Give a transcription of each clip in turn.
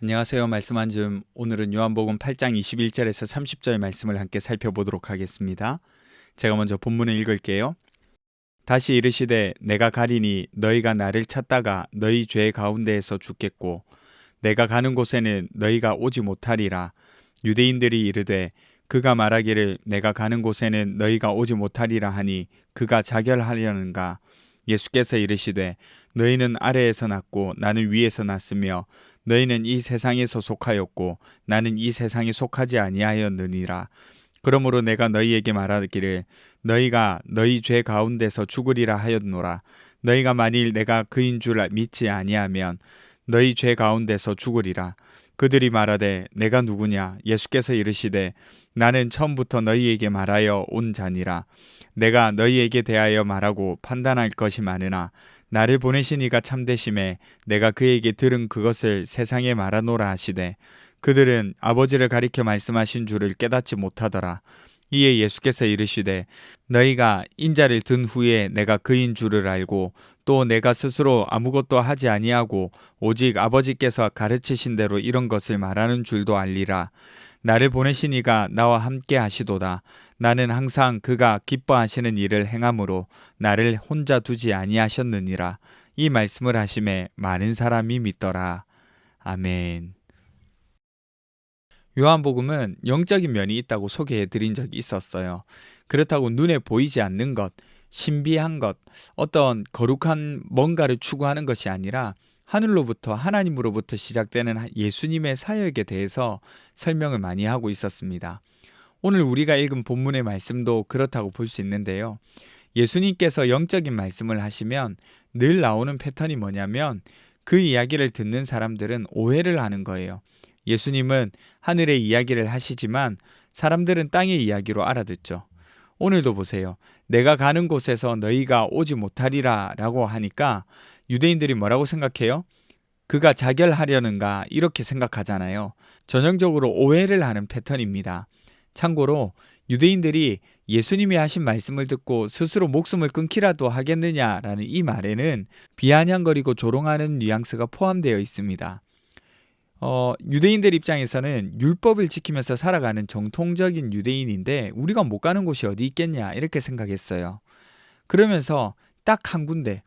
안녕하세요. 말씀 한 줌. 오늘은 요한복음 8장 21절에서 30절 말씀을 함께 살펴보도록 하겠습니다. 제가 먼저 본문을 읽을게요. 다시 이르시되 내가 가리니 너희가 나를 찾다가 너희 죄 가운데에서 죽겠고 내가 가는 곳에는 너희가 오지 못하리라. 유대인들이 이르되 그가 말하기를 내가 가는 곳에는 너희가 오지 못하리라 하니 그가 자결하려는가. 예수께서 이르시되 너희는 아래에서 났고 나는 위에서 났으며 너희는 이 세상에서 속하였고 나는 이 세상에 속하지 아니하였느니라. 그러므로 내가 너희에게 말하기를 너희가 너희 죄 가운데서 죽으리라 하였노라. 너희가 만일 내가 그인 줄 믿지 아니하면 너희 죄 가운데서 죽으리라. 그들이 말하되 내가 누구냐? 예수께서 이르시되 나는 처음부터 너희에게 말하여 온 자니라. 내가 너희에게 대하여 말하고 판단할 것이 많으나 나를 보내신 이가 참되심에 내가 그에게 들은 그것을 세상에 말하노라 하시되 그들은 아버지를 가리켜 말씀하신 줄을 깨닫지 못하더라. 이에 예수께서 이르시되 너희가 인자를 든 후에 내가 그인 줄을 알고 또 내가 스스로 아무것도 하지 아니하고 오직 아버지께서 가르치신 대로 이런 것을 말하는 줄도 알리라. 나를 보내신 이가 나와 함께 하시도다. 나는 항상 그가 기뻐하시는 일을 행함으로 나를 혼자 두지 아니하셨느니라. 이 말씀을 하심에 많은 사람이 믿더라. 아멘. 요한복음은 영적인 면이 있다고 소개해 드린 적이 있었어요. 그렇다고 눈에 보이지 않는 것, 신비한 것, 어떤 거룩한 뭔가를 추구하는 것이 아니라 하늘로부터 하나님으로부터 시작되는 예수님의 사역에 대해서 설명을 많이 하고 있었습니다. 오늘 우리가 읽은 본문의 말씀도 그렇다고 볼 수 있는데요. 예수님께서 영적인 말씀을 하시면 늘 나오는 패턴이 뭐냐면 그 이야기를 듣는 사람들은 오해를 하는 거예요. 예수님은 하늘의 이야기를 하시지만 사람들은 땅의 이야기로 알아듣죠. 오늘도 보세요. 내가 가는 곳에서 너희가 오지 못하리라 라고 하니까 유대인들이 뭐라고 생각해요? 그가 자결하려는가 이렇게 생각하잖아요. 전형적으로 오해를 하는 패턴입니다. 참고로 유대인들이 예수님이 하신 말씀을 듣고 스스로 목숨을 끊기라도 하겠느냐라는 이 말에는 비아냥거리고 조롱하는 뉘앙스가 포함되어 있습니다. 유대인들 입장에서는 율법을 지키면서 살아가는 정통적인 유대인인데 우리가 못 가는 곳이 어디 있겠냐 이렇게 생각했어요. 그러면서 딱 한 군데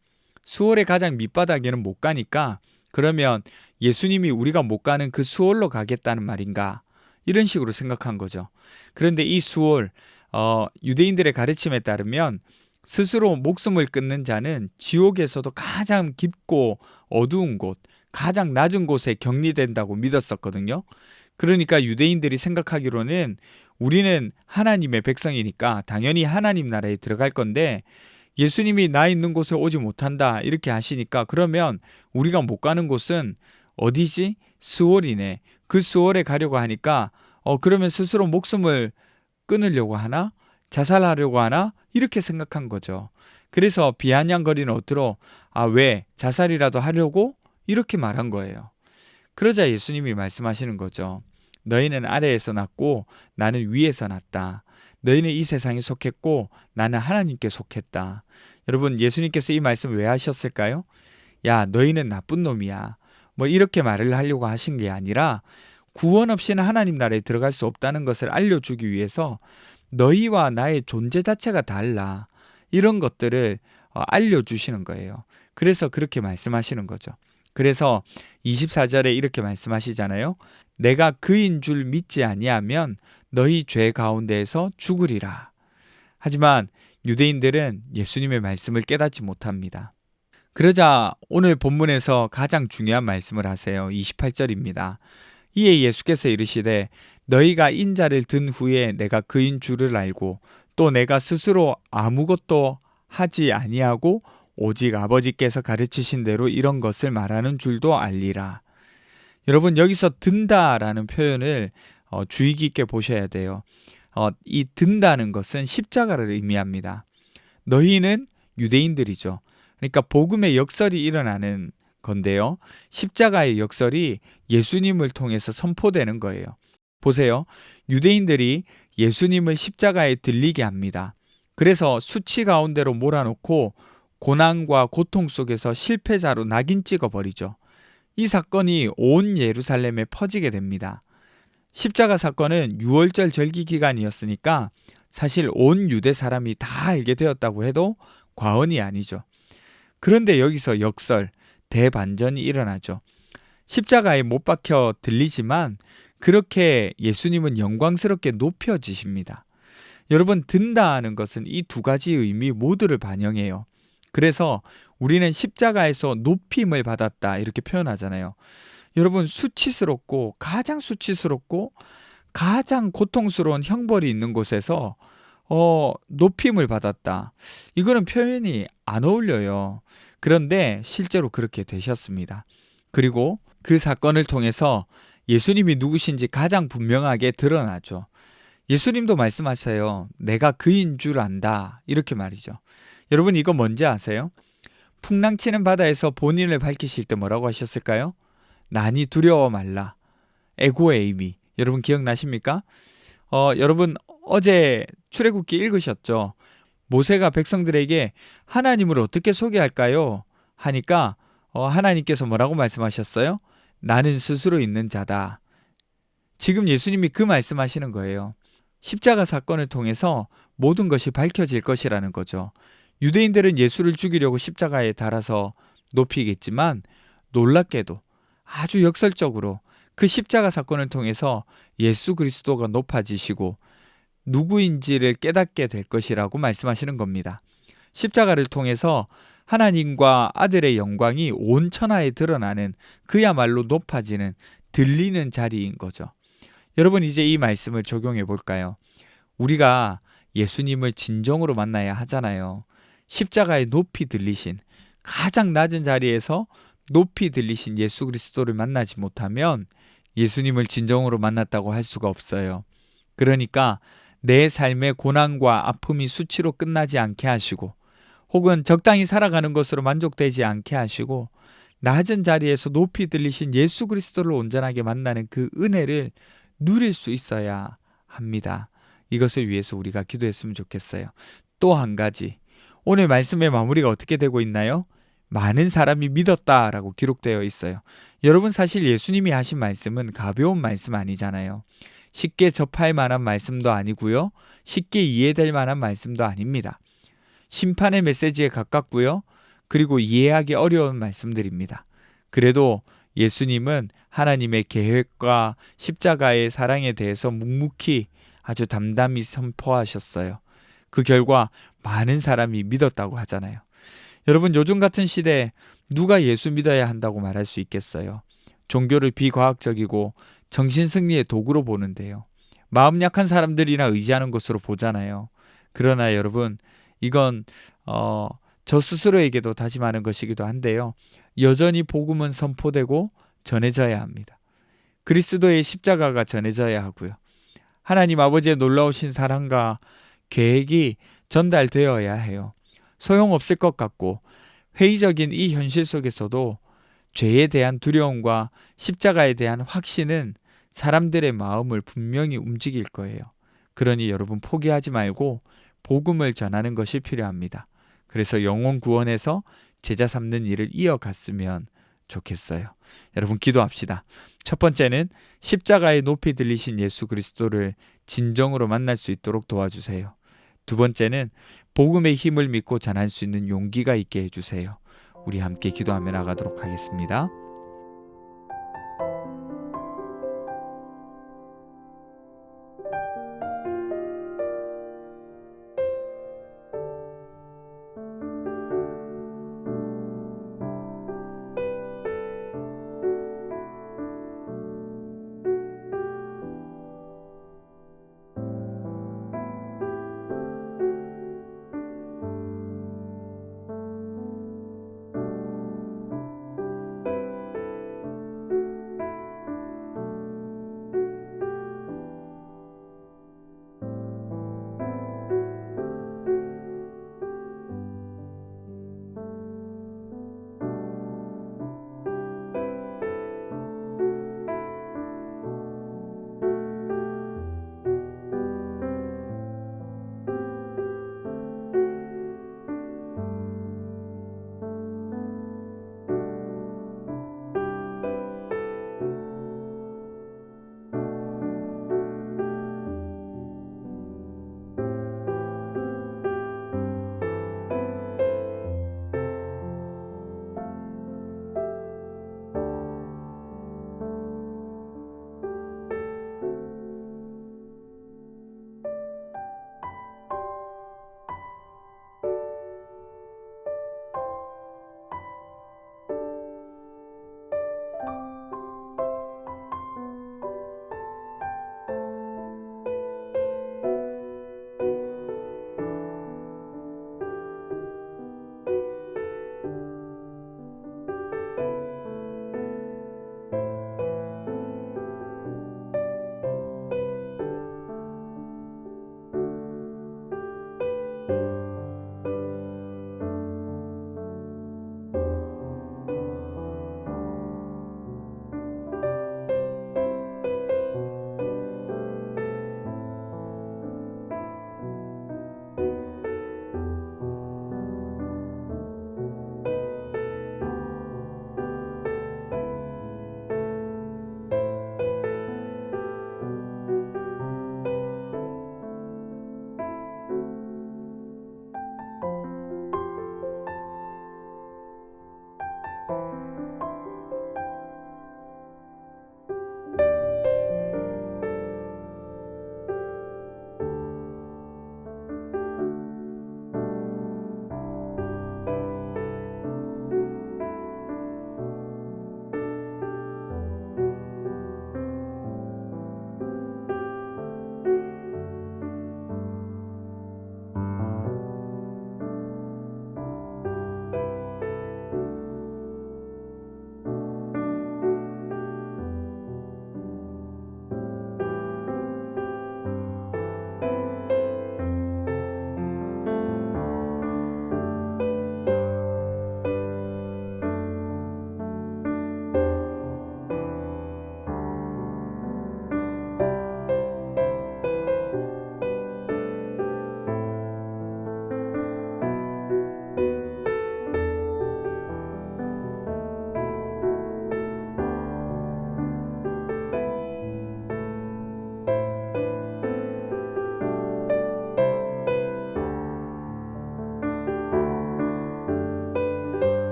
수월의 가장 밑바닥에는 못 가니까 그러면 예수님이 우리가 못 가는 그 수월로 가겠다는 말인가 이런 식으로 생각한 거죠. 그런데 이 수월 유대인들의 가르침에 따르면 스스로 목숨을 끊는 자는 지옥에서도 가장 깊고 어두운 곳 가장 낮은 곳에 격리된다고 믿었었거든요. 그러니까 유대인들이 생각하기로는 우리는 하나님의 백성이니까 당연히 하나님 나라에 들어갈 건데 예수님이 나 있는 곳에 오지 못한다 이렇게 하시니까 그러면 우리가 못 가는 곳은 어디지? 스월이네. 그 스월에 가려고 하니까 그러면 스스로 목숨을 끊으려고 하나? 자살하려고 하나? 이렇게 생각한 거죠. 그래서 비아냥거리는 어투로 왜 자살이라도 하려고? 이렇게 말한 거예요. 그러자 예수님이 말씀하시는 거죠. 너희는 아래에서 났고 나는 위에서 났다. 너희는 이 세상에 속했고 나는 하나님께 속했다. 여러분 예수님께서 이 말씀 왜 하셨을까요? 야 너희는 나쁜 놈이야. 뭐 이렇게 말을 하려고 하신 게 아니라 구원 없이는 하나님 나라에 들어갈 수 없다는 것을 알려주기 위해서 너희와 나의 존재 자체가 달라. 이런 것들을 알려주시는 거예요. 그래서 그렇게 말씀하시는 거죠. 그래서 24절에 이렇게 말씀하시잖아요. 내가 그인 줄 믿지 아니하면 너희 죄 가운데에서 죽으리라. 하지만 유대인들은 예수님의 말씀을 깨닫지 못합니다. 그러자 오늘 본문에서 가장 중요한 말씀을 하세요. 28절입니다. 이에 예수께서 이르시되 너희가 인자를 든 후에 내가 그인 줄을 알고 또 내가 스스로 아무것도 하지 아니하고 오직 아버지께서 가르치신 대로 이런 것을 말하는 줄도 알리라. 여러분 여기서 든다라는 표현을 주의 깊게 보셔야 돼요. 이 든다는 것은 십자가를 의미합니다. 너희는 유대인들이죠. 그러니까 복음의 역설이 일어나는 건데요. 십자가의 역설이 예수님을 통해서 선포되는 거예요. 보세요. 유대인들이 예수님을 십자가에 들리게 합니다. 그래서 수치 가운데로 몰아놓고 고난과 고통 속에서 실패자로 낙인 찍어버리죠. 이 사건이 온 예루살렘에 퍼지게 됩니다. 십자가 사건은 유월절 절기 기간이었으니까 사실 온 유대 사람이 다 알게 되었다고 해도 과언이 아니죠. 그런데 여기서 역설, 대반전이 일어나죠. 십자가에 못 박혀 들리지만 그렇게 예수님은 영광스럽게 높여지십니다. 여러분, 든다 하는 것은 이 두 가지 의미 모두를 반영해요. 그래서 우리는 십자가에서 높임을 받았다 이렇게 표현하잖아요. 여러분, 가장 수치스럽고 가장 고통스러운 형벌이 있는 곳에서 높임을 받았다. 이거는 표현이 안 어울려요. 그런데 실제로 그렇게 되셨습니다. 그리고 그 사건을 통해서 예수님이 누구신지 가장 분명하게 드러나죠. 예수님도 말씀하세요. 내가 그인 줄 안다. 이렇게 말이죠. 여러분, 이거 뭔지 아세요? 풍랑치는 바다에서 본인을 밝히실 때 뭐라고 하셨을까요? 난이 두려워 말라. 에고에이미. 여러분 기억나십니까? 여러분 어제 출애굽기 읽으셨죠? 모세가 백성들에게 하나님을 어떻게 소개할까요? 하니까 하나님께서 뭐라고 말씀하셨어요? 나는 스스로 있는 자다. 지금 예수님이 그 말씀하시는 거예요. 십자가 사건을 통해서 모든 것이 밝혀질 것이라는 거죠. 유대인들은 예수를 죽이려고 십자가에 달아서 높이겠지만 놀랍게도 아주 역설적으로 그 십자가 사건을 통해서 예수 그리스도가 높아지시고 누구인지를 깨닫게 될 것이라고 말씀하시는 겁니다. 십자가를 통해서 하나님과 아들의 영광이 온 천하에 드러나는, 그야말로 높아지는, 들리는 자리인 거죠. 여러분, 이제 이 말씀을 적용해 볼까요? 우리가 예수님을 진정으로 만나야 하잖아요. 십자가에 높이 들리신, 가장 낮은 자리에서 높이 들리신 예수 그리스도를 만나지 못하면 예수님을 진정으로 만났다고 할 수가 없어요. 그러니까 내 삶의 고난과 아픔이 수치로 끝나지 않게 하시고, 혹은 적당히 살아가는 것으로 만족되지 않게 하시고, 낮은 자리에서 높이 들리신 예수 그리스도를 온전하게 만나는 그 은혜를 누릴 수 있어야 합니다. 이것을 위해서 우리가 기도했으면 좋겠어요. 또 한 가지, 오늘 말씀의 마무리가 어떻게 되고 있나요? 많은 사람이 믿었다라고 기록되어 있어요. 여러분, 사실 예수님이 하신 말씀은 가벼운 말씀 아니잖아요. 쉽게 접할 만한 말씀도 아니고요. 쉽게 이해될 만한 말씀도 아닙니다. 심판의 메시지에 가깝고요. 그리고 이해하기 어려운 말씀들입니다. 그래도 예수님은 하나님의 계획과 십자가의 사랑에 대해서 묵묵히 아주 담담히 선포하셨어요. 그 결과 많은 사람이 믿었다고 하잖아요. 여러분, 요즘 같은 시대에 누가 예수 믿어야 한다고 말할 수 있겠어요? 종교를 비과학적이고 정신승리의 도구로 보는데요. 마음 약한 사람들이나 의지하는 것으로 보잖아요. 그러나 여러분, 이건 저 스스로에게도 다짐하는 것이기도 한데요. 여전히 복음은 선포되고 전해져야 합니다. 그리스도의 십자가가 전해져야 하고요. 하나님 아버지의 놀라우신 사랑과 계획이 전달되어야 해요. 소용없을 것 같고 회의적인 이 현실 속에서도 죄에 대한 두려움과 십자가에 대한 확신은 사람들의 마음을 분명히 움직일 거예요. 그러니 여러분, 포기하지 말고 복음을 전하는 것이 필요합니다. 그래서 영혼 구원에서 제자 삼는 일을 이어갔으면 좋겠어요. 여러분, 기도합시다. 첫 번째는 십자가에 높이 들리신 예수 그리스도를 진정으로 만날 수 있도록 도와주세요. 두 번째는 복음의 힘을 믿고 전할 수 있는 용기가 있게 해주세요. 우리 함께 기도하며 나가도록 하겠습니다.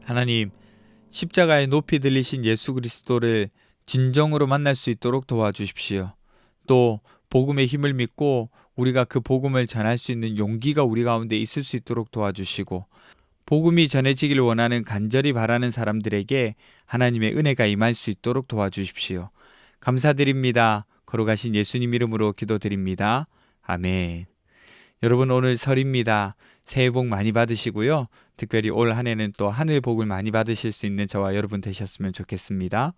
하나님, 십자가에 높이 들리신 예수 그리스도를 진정으로 만날 수 있도록 도와주십시오. 또 복음의 힘을 믿고 우리가 그 복음을 전할 수 있는 용기가 우리 가운데 있을 수 있도록 도와주시고, 복음이 전해지길 원하는 간절히 바라는 사람들에게 하나님의 은혜가 임할 수 있도록 도와주십시오. 감사드립니다. 거룩하신 예수님 이름으로 기도드립니다. 아멘. 여러분, 오늘 설입니다. 새해 복 많이 받으시고요. 특별히 올 한 해는 또 하늘 복을 많이 받으실 수 있는 저와 여러분 되셨으면 좋겠습니다.